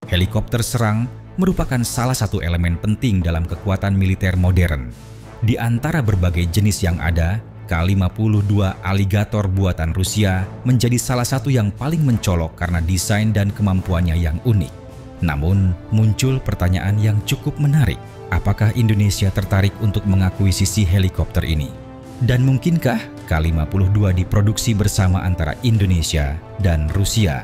Helikopter serang merupakan salah satu elemen penting dalam kekuatan militer modern. Di antara berbagai jenis yang ada, K-52 Alligator buatan Rusia menjadi salah satu yang paling mencolok karena desain dan kemampuannya yang unik. Namun, muncul pertanyaan yang cukup menarik. Apakah Indonesia tertarik untuk mengakuisisi helikopter ini? Dan mungkinkah K-52 diproduksi bersama antara Indonesia dan Rusia?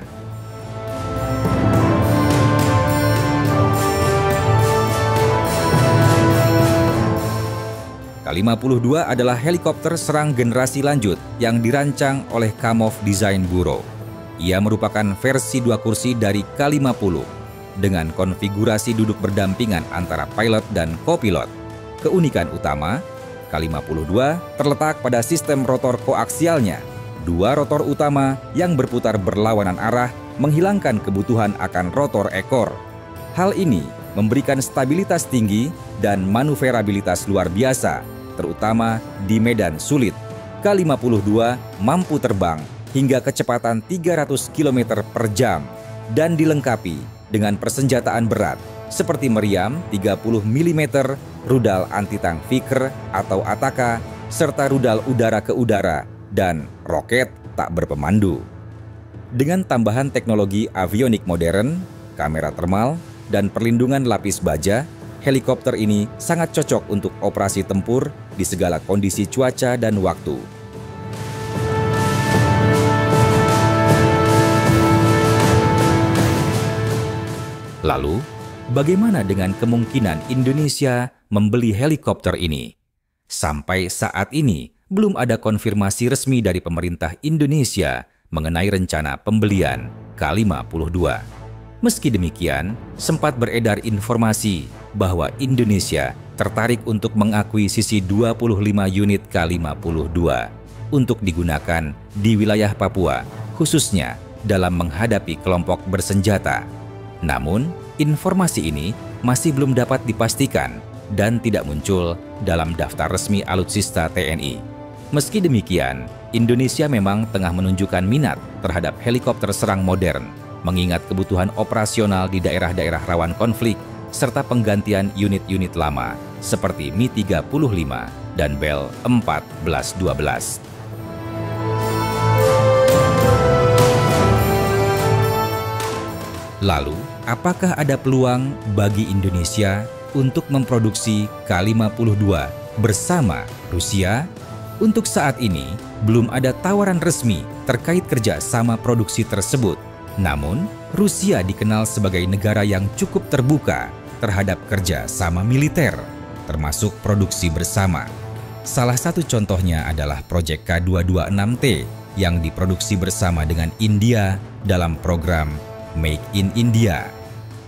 K-52 adalah helikopter serang generasi lanjut yang dirancang oleh Kamov Design Bureau. Ia merupakan versi 2 kursi dari K-50 dengan konfigurasi duduk berdampingan antara pilot dan kopilot. Keunikan utama, K-52 terletak pada sistem rotor koaksialnya. 2 rotor utama yang berputar berlawanan arah menghilangkan kebutuhan akan rotor ekor. Hal ini memberikan stabilitas tinggi dan manuverabilitas luar biasa, terutama di medan sulit. K-52 mampu terbang hingga kecepatan 300 km per jam dan dilengkapi dengan persenjataan berat seperti meriam 30 mm, rudal anti-tank Vickers atau Ataka, serta rudal udara ke udara dan roket tak berpemandu. Dengan tambahan teknologi avionik modern, kamera termal, dan perlindungan lapis baja, helikopter ini sangat cocok untuk operasi tempur di segala kondisi cuaca dan waktu. Lalu, bagaimana dengan kemungkinan Indonesia membeli helikopter ini? Sampai saat ini, belum ada konfirmasi resmi dari pemerintah Indonesia mengenai rencana pembelian K-52. Meski demikian, sempat beredar informasi bahwa Indonesia tertarik untuk mengakuisisi 25 unit K-52 untuk digunakan di wilayah Papua, khususnya dalam menghadapi kelompok bersenjata. Namun, informasi ini masih belum dapat dipastikan dan tidak muncul dalam daftar resmi alutsista TNI. Meski demikian, Indonesia memang tengah menunjukkan minat terhadap helikopter serang modern, mengingat kebutuhan operasional di daerah-daerah rawan konflik, serta penggantian unit-unit lama seperti Mi-35 dan Bell 1412. Lalu, apakah ada peluang bagi Indonesia untuk memproduksi K-52 bersama Rusia? Untuk saat ini, belum ada tawaran resmi terkait kerjasama produksi tersebut. Namun, Rusia dikenal sebagai negara yang cukup terbuka terhadap kerjasama militer, termasuk produksi bersama. Salah satu contohnya adalah proyek K226T yang diproduksi bersama dengan India dalam program Make in India.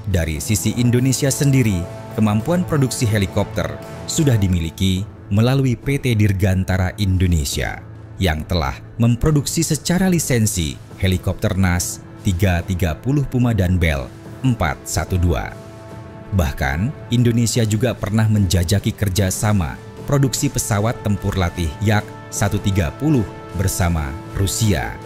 Dari sisi Indonesia sendiri, kemampuan produksi helikopter sudah dimiliki melalui PT Dirgantara Indonesia yang telah memproduksi secara lisensi helikopter NAS 330 Puma dan Bell 412. Bahkan, Indonesia juga pernah menjajaki kerjasama produksi pesawat tempur latih Yak-130 bersama Rusia.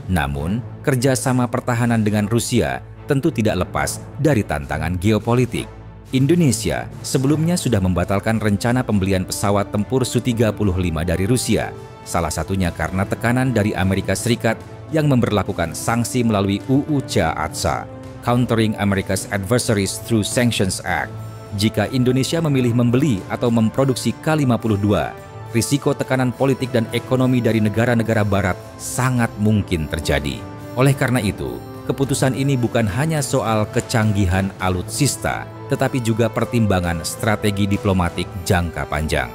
Namun, kerjasama pertahanan dengan Rusia tentu tidak lepas dari tantangan geopolitik. Indonesia sebelumnya sudah membatalkan rencana pembelian pesawat tempur Su-35 dari Rusia, salah satunya karena tekanan dari Amerika Serikat yang memberlakukan sanksi melalui UU CAATSA, Countering America's Adversaries Through Sanctions Act. Jika Indonesia memilih membeli atau memproduksi K-52, risiko tekanan politik dan ekonomi dari negara-negara barat sangat mungkin terjadi. Oleh karena itu, keputusan ini bukan hanya soal kecanggihan alutsista, tetapi juga pertimbangan strategi diplomatik jangka panjang.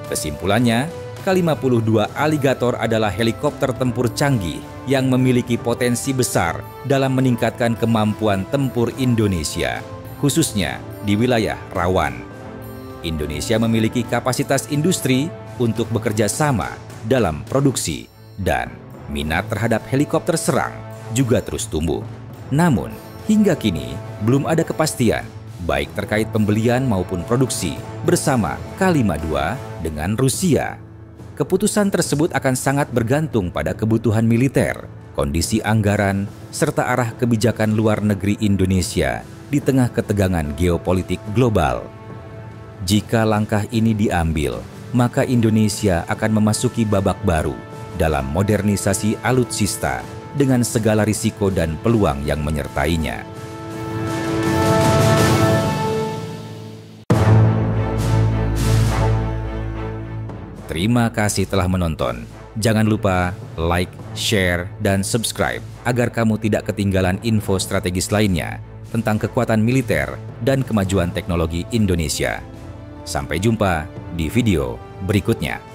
Kesimpulannya, K-52 Alligator adalah helikopter tempur canggih yang memiliki potensi besar dalam meningkatkan kemampuan tempur Indonesia, khususnya di wilayah rawan. Indonesia memiliki kapasitas industri untuk bekerja sama dalam produksi, dan minat terhadap helikopter serang juga terus tumbuh. Namun, hingga kini belum ada kepastian, baik terkait pembelian maupun produksi bersama K-5 II dengan Rusia. Keputusan tersebut akan sangat bergantung pada kebutuhan militer, kondisi anggaran, serta arah kebijakan luar negeri Indonesia di tengah ketegangan geopolitik global. Jika langkah ini diambil, maka Indonesia akan memasuki babak baru dalam modernisasi alutsista dengan segala risiko dan peluang yang menyertainya. Terima kasih telah menonton. Jangan lupa like, share, dan subscribe agar kamu tidak ketinggalan info strategis lainnya tentang kekuatan militer dan kemajuan teknologi Indonesia. Sampai jumpa di video berikutnya.